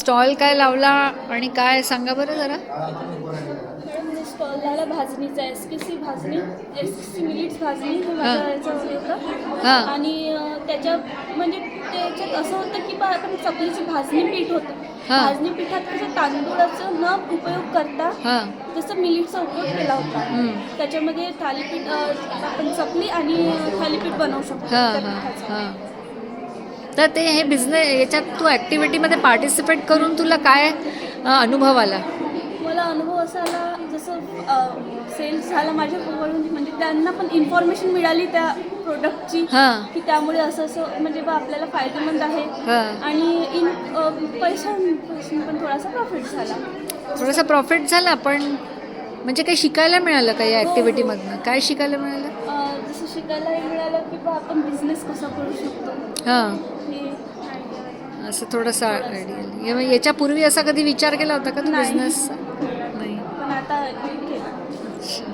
Stall काय लावला आणि काय सांगा बरं जरा. मॅडम स्टॉल लावला भाजणीचा SKC भाजणी, SKC मिलिट्स भाजणी हे हां माझ्या याच्यावर होतं. हां आणि त्याच्या म्हणजे त्याच्यात असं होतं की बा आपण चकलीची भाजणी पीठ होतं. हां भाजणी पिठात कसं तांदूळाचं न उपयोग करता हां जसं मिलिटचा उपयोग केला होता. त्याच्यामध्ये थालीपीठ आपण चकली आणि थालीपीठ बनवू शकतो हां त्या हां पिठाचं. हां. तर ते हे बिझनेस याच्यात तू ॲक्टिव्हिटीमध्ये पार्टिसिपेट करून तुला काय अनुभव आला? मला अनुभव असा आला जसं सेल्स झाला माझ्याकडून, म्हणजे त्यांना पण इन्फॉर्मेशन मिळाली त्या प्रोडक्टची हां की त्यामुळे असं असं म्हणजे बा आपल्याला फायदेमंद आहे. हां. आणि पैशांपासून पण थोडासा प्रॉफिट झाला. थोडासा प्रॉफिट झाला पण म्हणजे काही शिकायला मिळालं का या हो, हो. ॲक्टिव्हिटीमधनं? काय शिकायला मिळालं? जसं शिकायला मिळालं की बा आपण बिझनेस कसा करू शकतो हां हे असं थोडंसं आयडिया. याच्यापूर्वी असा कधी विचार केला होता का तू नाही बिझनेसचा? नाही. पण आता केलं. अच्छा.